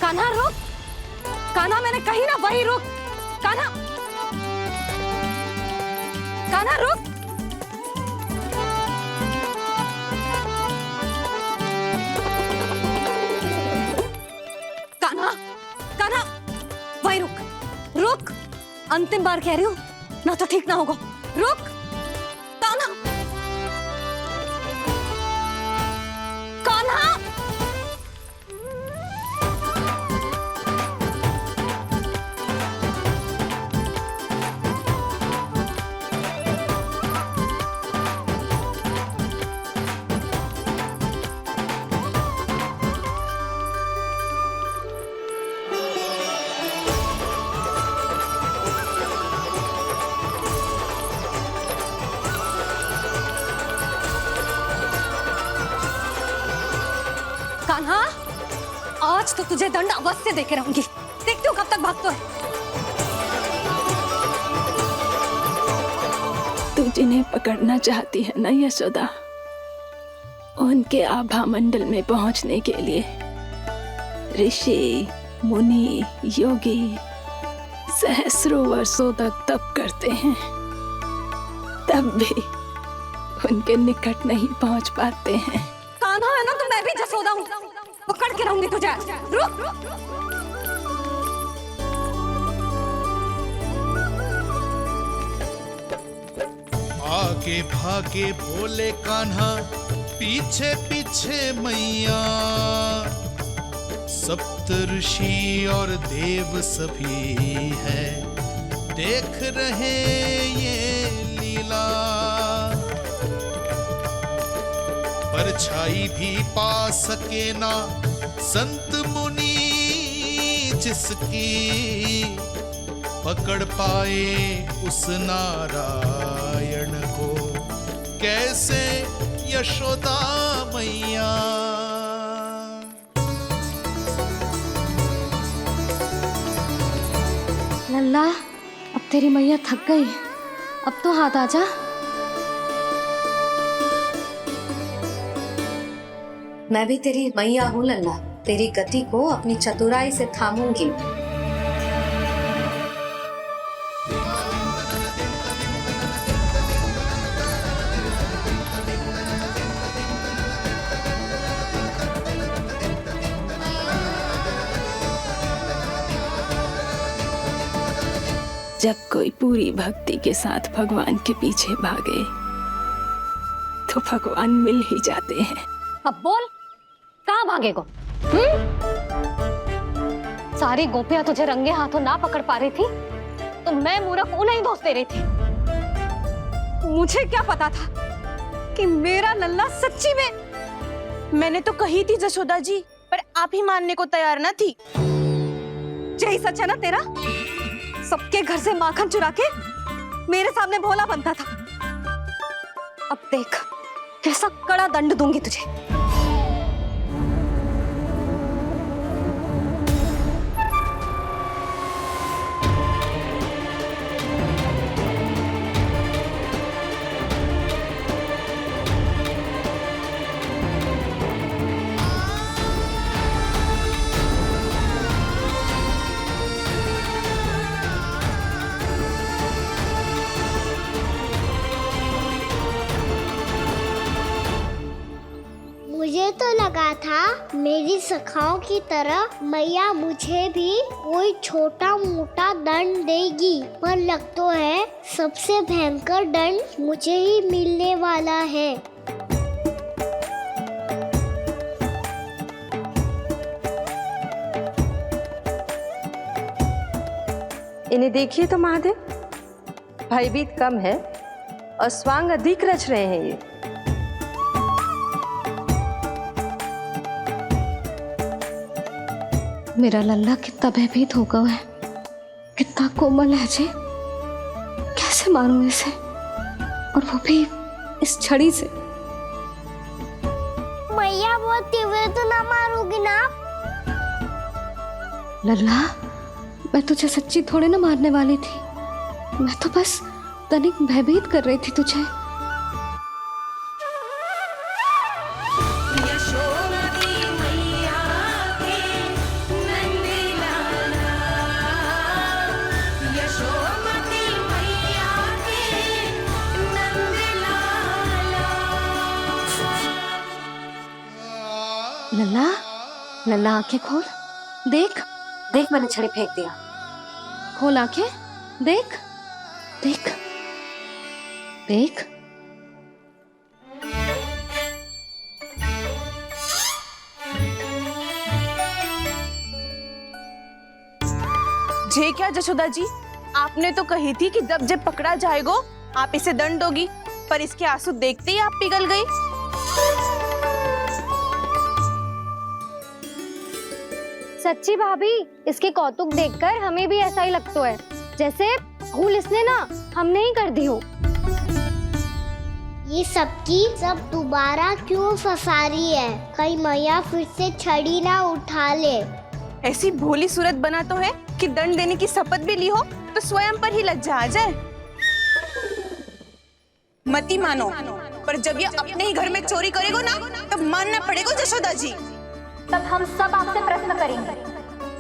कान्हा रुक, कान्हा मैंने कही ना वही रुक, कान्हा, कान्हा रुक। कान्हा, कान्हा वही रुक, रुक, अंतिम बार कह रही हूँ, ना तो ठीक ना होगा, रुक कान्हा, कान्हा। कान्हा, आज तो तुझे दंड अवश्य देके रहूंगी, देखती हूँ कब तक भागता है। तू जिन्हें पकड़ना चाहती है ना यशोदा, उनके आभा मंडल में पहुंचने के लिए ऋषि, मुनि, योगी सहस्रों वर्षों तक तप करते हैं, तब भी उनके निकट नहीं पहुंच पाते हैं। कान्हा है ना तो मैं भी जसोदा हूँ, पकड़ के रहूंगी तुझे। रुक, आगे भागे बोले कान्हा, पीछे पीछे मैया, सप्त ऋषि और देव सभी है, देख रहे ये लीला, परछाई भी पा सके ना संत मुनि जिसकी, पकड़ पाए उस नारायण को कैसे यशोदा मैया। लल्ला, अब तेरी मैया थक गई, अब तो हाथ आजा। मैं भी तेरी मैया हूँ लल्ला, तेरी गति को अपनी चतुराई से थामूंगी। जब कोई पूरी भक्ति के साथ भगवान के पीछे भागे तो भगवान मिल ही जाते हैं। अब बोल, कहाँ भागेगा? सारी गोपियां तुझे रंगे हाथों ना पकड़ पा रही थी तो मैं मूर्ख उन्हें ही दोष दे रही थी। मुझे क्या पता था कि मेरा लल्ला सच्ची में। मैंने तो कही थी जसोदा जी, पर आप ही मानने को तैयार ना थी। यही सच है ना तेरा? सबके घर से माखन चुरा के मेरे सामने भोला बनता था। अब देख कैसा कड़ा दंड दूंगी तुझे। मुझे तो लगा था मेरी सखाओं की तरह मैया मुझे भी कोई छोटा मोटा दंड देगी, पर लग तो है सबसे भयंकर दंड मुझे ही मिलने वाला है। इन्हें देखिए तो महादेव, भयभीत कम है और स्वांग अधिक रच रहे हैं ये। मेरा लल्ला कितना भयभीत होगा है, कितना कोमल है जी। कैसे मारूं इसे, और वो भी इस छड़ी से। मैया बहुत तीव्र तो ना मारोगी ना? लल्ला, मैं तुझे सच्ची थोड़े ना मारने वाली थी, मैं तो बस तनिक भयभीत कर रही थी तुझे। यशोमती मैया के नन्हे लल्ला, लल्ला आंखें खोल, देख देख मैंने छड़ी फेंक दिया। खोल आंखें, देख देख देख। जे क्या जशोदा जी, आपने तो कही थी कि जब पकड़ा जाएगा आप इसे दंड दोगी, पर इसके आंसू देखते ही आप पिघल गई। सच्ची भाभी, इसके कौतुक देखकर हमें भी ऐसा ही लगता है जैसे भूल इसने ना हमने ही कर दी हो। ये सबकी सब दोबारा क्यों फंसा रही है? कहीं मैया फिर से छड़ी ना उठा ले। ऐसी भोली सूरत बना तो है कि दंड देने की शपथ भी ली हो तो स्वयं पर ही लज्जा आ जाए। मती मानो, पर जब ये अपने ही घर में चोरी करेगा ना तब मानना पड़ेगा जशोदा जी। तब हम सब आपसे प्रश्न करेंगे,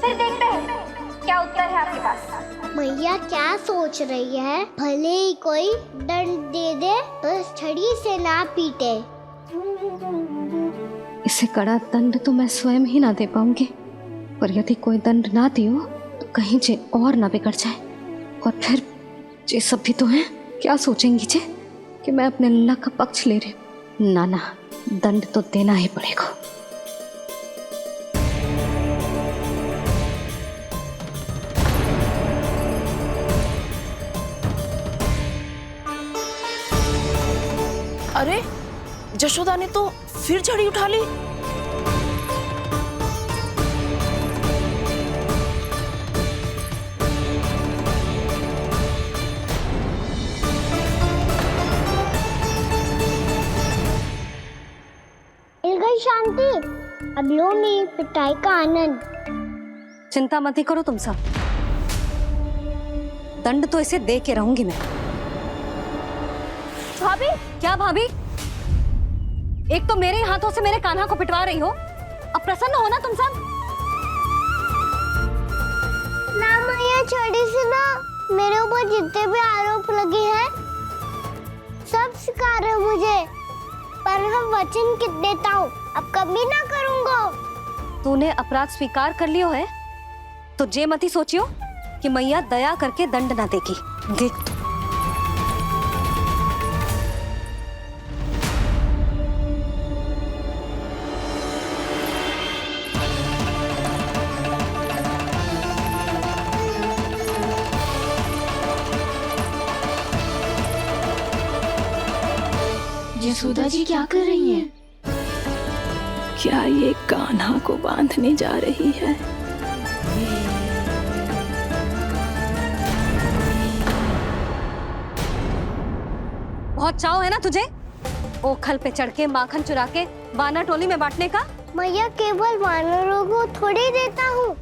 फिर देखते हैं क्या उत्तर है आपके पास। मैया क्या सोच रही है? भले ही कोई दंड दे दे, बस छड़ी से ना पीटे। इसे कड़ा दंड तो मैं स्वयं ही ना दे पाऊंगी, पर यदि कोई दंड ना दियो तो कहीं जे और ना बिगड़ जाए, और फिर जे सब भी तो हैं, क्या सोचेंगी जे कि मैं अपने लल्ला का पक्ष ले रही हूँ। ना ना, दंड तो देना ही पड़ेगा। अरे जशोदा ने तो फिर छड़ी उठा ली। मिल गई शांति, अब लो मेरी पिटाई का आनंद। चिंता मत ही करो तुम सब, दंड तो इसे दे के रहूंगी मैं। भाभी, क्या भाभी? एक तो मेरे हाथों से मेरे कान्हा को पिटवा रही हो, अब प्रसन्न हो ना तुम सब? ना मैया, छड़ी से ना मेरे ऊपर जितने भी आरोप लगे हैं सब स्वीकार है मुझे, पर हम वचन कित देता हूँ, अब कभी ना करूँगा। तूने अपराध स्वीकार कर लियो है तो जे मती सोचियो कि मैया दया करके दंड ना देगी। देख तू, यशोदा जी क्या कर रही हैं? क्या ये कान्हा को बांधने जा रही है? बहुत चाव है ना तुझे ओखल पे चढ़ के माखन चुरा के वानर टोली में बांटने का? मैया, केवल वानरों को थोड़ी देता हूँ,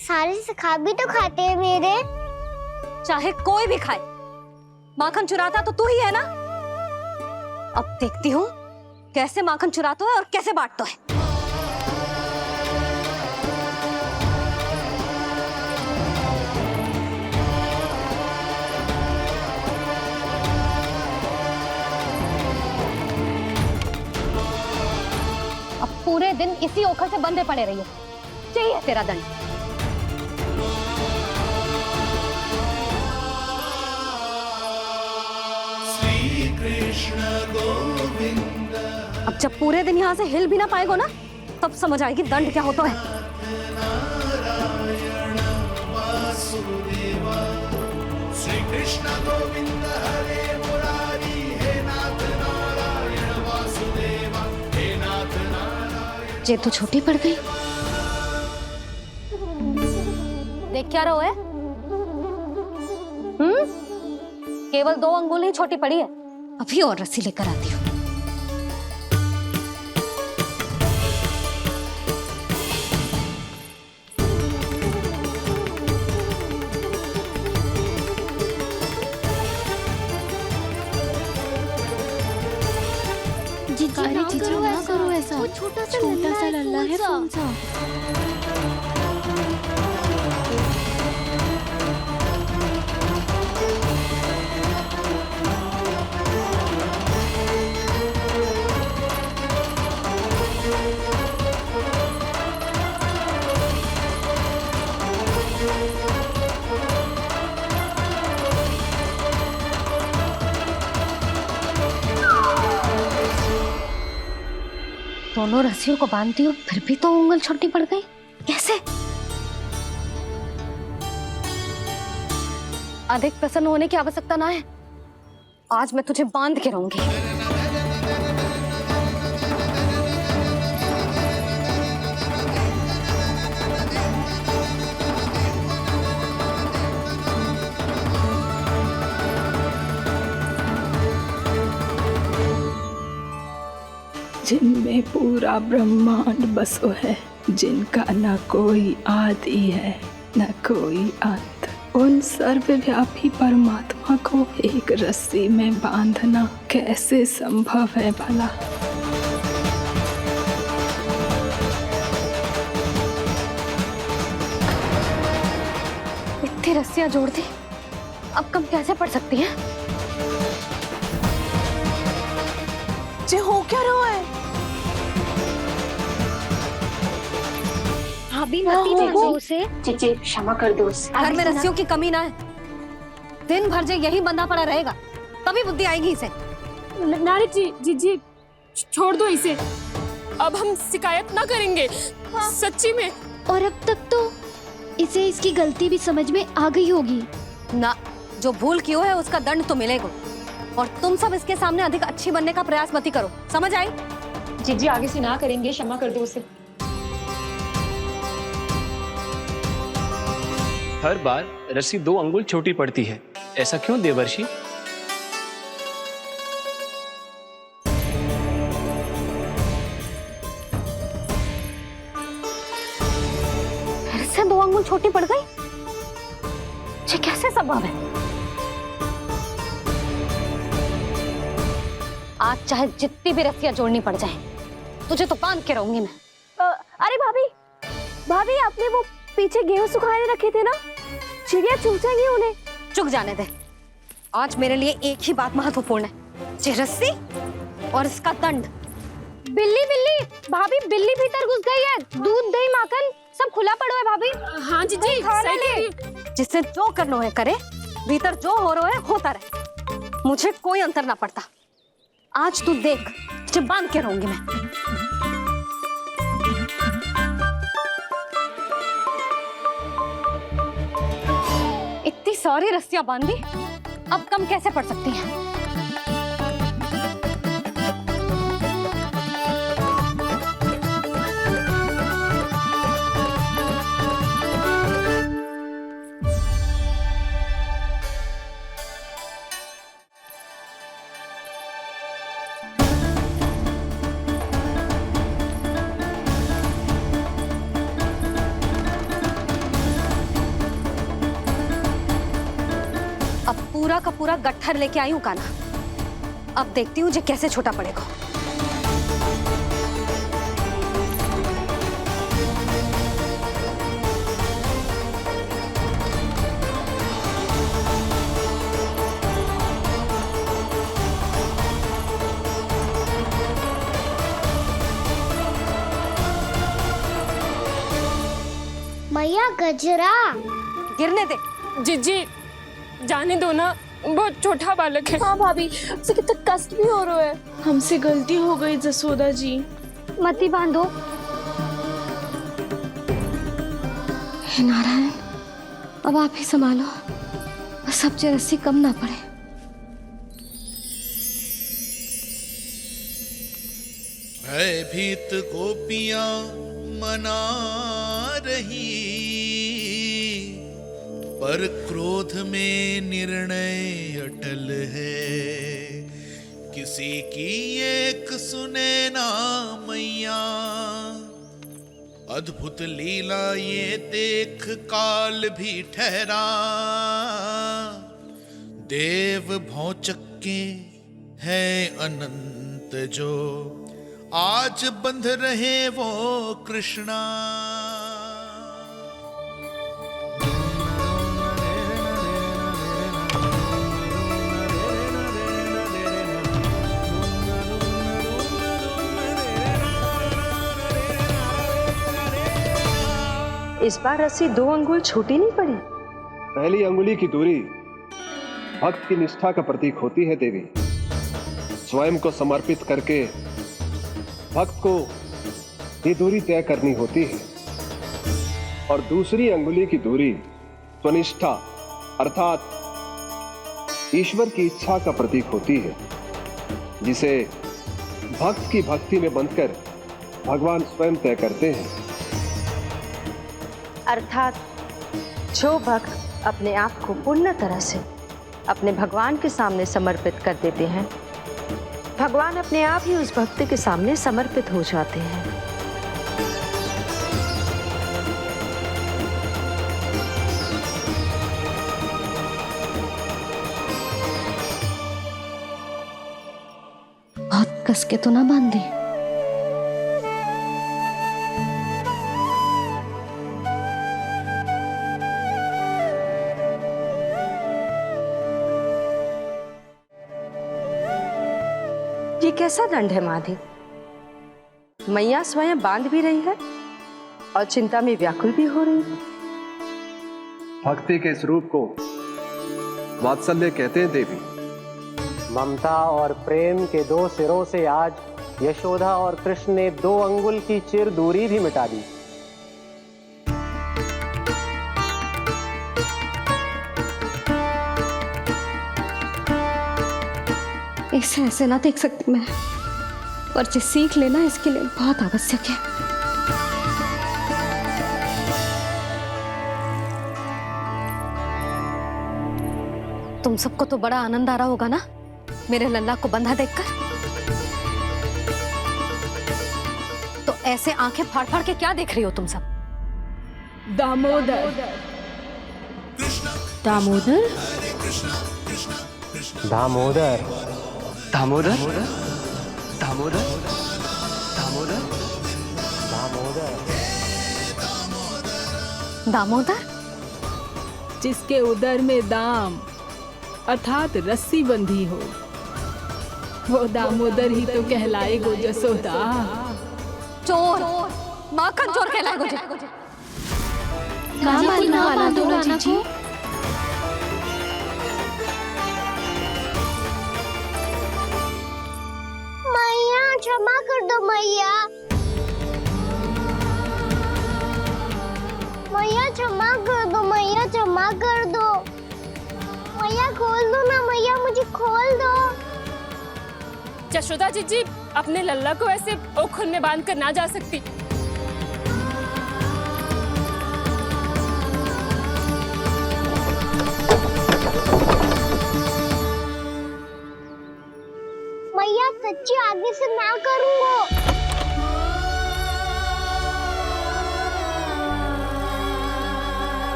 सारे सखा भी तो खाते हैं मेरे। चाहे कोई भी खाए, माखन चुराता तो तू ही है ना। अब देखती हूँ कैसे माखन चुराता है और कैसे बांटता है। अब पूरे दिन इसी ओखल से बंधे पड़े रहिए, चाहिए तेरा दंड। अब जब पूरे दिन यहाँ से हिल भी ना पाएगो ना, तब समझ आएगी दंड क्या होता है। श्री कृष्ण गोविंद हरे मुरारी, हे नाथ नारायण वासुदेवा, हे नाथ नारायण। जे तो छोटी पड़ गई। देख क्या रहो है? केवल 2 अंगुल ही छोटी पड़ी है। अभी और रस्सी लेकर आती हूँ। अरे जीजू ना करो ऐसा, छोटा सा लल्ला है कौन सा। दोनों रस्सियों को बांधती हूँ फिर भी तो उंगल छोटी पड़ गई, कैसे? अधिक प्रसन्न होने की आवश्यकता ना है, आज मैं तुझे बांध के रहूंगी। जिनमें पूरा ब्रह्मांड बसो है, जिनका न कोई आदि है न कोई अंत, उन सर्वव्यापी परमात्मा को एक रस्सी में बांधना कैसे संभव है भला? इतनी रस्सियां जोड़ दी, अब कम कैसे पड़ सकती हैं? जे हो क्या रहा है? भाभी मती बांधो उसे। जी क्षमा कर दो उसे। घर में रस्सियों की कमी ना है, दिन भर जे यही बंधा पड़ा रहेगा तभी बुद्धि आएगी इसे। नारी जी छोड़ दो इसे, अब हम शिकायत ना करेंगे। सच्ची में। और अब तक तो इसे इसकी गलती भी समझ में आ गई होगी ना, जो भूल की हो है उसका दंड तो मिलेगा। और तुम सब इसके सामने अधिक अच्छी बनने का प्रयास मत करो, समझ आई? जी आगे से ना करेंगे, क्षमा कर दो उसे। हर बार रस्सी 2 अंगुल छोटी पड़ती है, ऐसा क्यों देवर्षि? फिर से 2 अंगुल छोटी पड़ गई, ये कैसे संभव है? आज चाहे जितनी भी रस्सियां जोड़नी पड़ जाए, तुझे तो बांध के रहूंगी मैं। अरे भाभी आपने वो पीछे गेहूं सुखाने रखे थे ना, चिड़िया चुग जाएंगी उन्हें। चुक जाने दे, आज मेरे लिए एक ही बात महत्वपूर्ण है, ये रस्सी और इसका दंड। बिल्ली भाभी, बिल्ली भीतर घुस गई है। दूध दही माखन सब खुला पड़ा है भाभी। हाँ जी सही कह रही है। जिससे जो करना है करे, भीतर जो हो रहा है होता रहे, मुझे कोई अंतर ना पड़ता। आज तू देख, तुझे बांध के रहूंगी मैं। इतनी सारी रस्सियां बांधी, अब कम कैसे पड़ सकती हैं? पूरा का पूरा गट्ठर लेके आई हूँ कान्हा, अब देखती हूँ जे कैसे छोटा पड़ेगा। मैया गजरा गिरने दे। जी जाने दो ना, बहुत छोटा बालक है। हाँ भाभी, उसे कितना कष्ट भी हो रहा है। हमसे गलती हो गई जसोदा जी। मती बांधो। हे नारायण, अब आप ही संभालो, बस अब जे रस्सी कम ना पड़े। भयभीत गोपियां मना रही, पर क्रोध में निर्णय अटल है। किसी की एक सुने ना मैया, अद्भुत लीला ये देख काल भी ठहरा। देव भौचक्के है अनंत जो, आज बंध रहे वो कृष्णा। इस बार रस्सी 2 अंगुल छोटी नहीं पड़ी। पहली अंगुली की दूरी भक्त की निष्ठा का प्रतीक होती है देवी। स्वयं को समर्पित करके भक्त को ये दूरी तय करनी होती है और दूसरी अंगुली की दूरी स्वनिष्ठा अर्थात ईश्वर की इच्छा का प्रतीक होती है, जिसे भक्त की भक्ति में बंधकर भगवान स्वयं तय करते हैं। अर्थात जो भक्त अपने आप को पूर्ण तरह से अपने भगवान के सामने समर्पित कर देते हैं, भगवान अपने आप ही उस भक्त के सामने समर्पित हो जाते हैं। बहुत कस के तो ना बांध दी। ये कैसा दंड है माधे? मैया स्वयं बांध भी रही है और चिंता में व्याकुल भी हो रही है। भक्ति के स्वरूप को वात्सल्य कहते हैं देवी। ममता और प्रेम के दो सिरों से आज यशोदा और कृष्ण ने 2 अंगुल की चिर दूरी भी मिटा दी। इसे ऐसे ना देख सकती मैं, पर जो सीख लेना इसके लिए बहुत आवश्यक है। तुम सबको तो बड़ा आनंद आ रहा होगा ना मेरे लल्ला को बंधा देखकर। तो ऐसे आंखें फाड़ फाड़ के क्या देख रही हो तुम सब? दामोदर। दामोदर? दामोदर। दामोदर दामोदर दामोदर दामोदर दामोदर? जिसके उदर में दाम अर्थात रस्सी बंधी हो, वो दामोदर ही तो कहलाएगो जसोदा। चोर, माखन चोर कहलाएगो जी। कहाँ मारना वाला दोनों जीजी? मैया क्षमा कर दो मैया। मैया क्षमा कर दो, मैया क्षमा कर दो। मैया खोल दो ना मैया, मुझे खोल दो। यशोदा जीजी अपने लल्ला को ऐसे ओखुन में बांध कर ना जा सकती। मैया सच्ची आगे से ना करूंगा।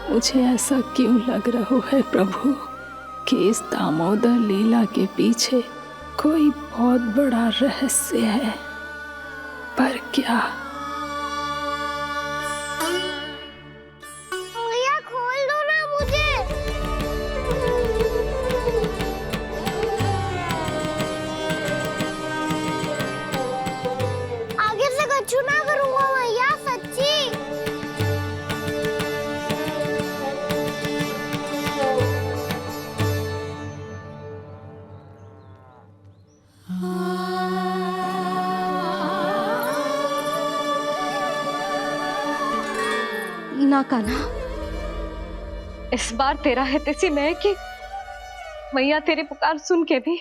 मुझे ऐसा क्यों लग रहा है प्रभु कि इस दामोदर लीला के पीछे कोई बहुत बड़ा रहस्य है, पर क्या? मैया खोल दो ना मुझे। आगे से कछु ना करूंगा मैया, सच्ची। ना कान्हा, इस बार तेरा है तेसी में कि मैया तेरी पुकार सुन के भी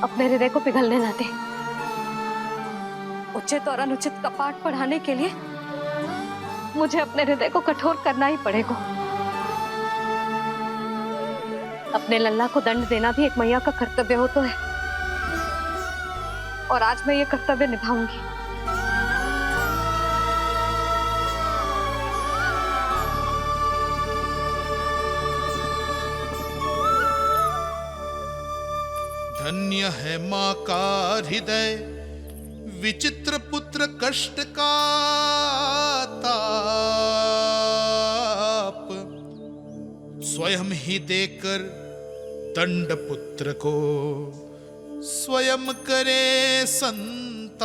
अपने हृदय को पिघलने ना दे। उचित और अनुचित का पाठ पढ़ाने के लिए मुझे अपने हृदय को कठोर करना ही पड़ेगा। अपने लल्ला को दंड देना भी एक मैया का कर्तव्य हो तो है, और आज मैं ये कर्तव्य निभाऊंगी। धन्य है माँ का हृदय, विचित्र पुत्र कष्ट का ताप, स्वयं ही देकर दंड पुत्र को स्वयं करे संताप।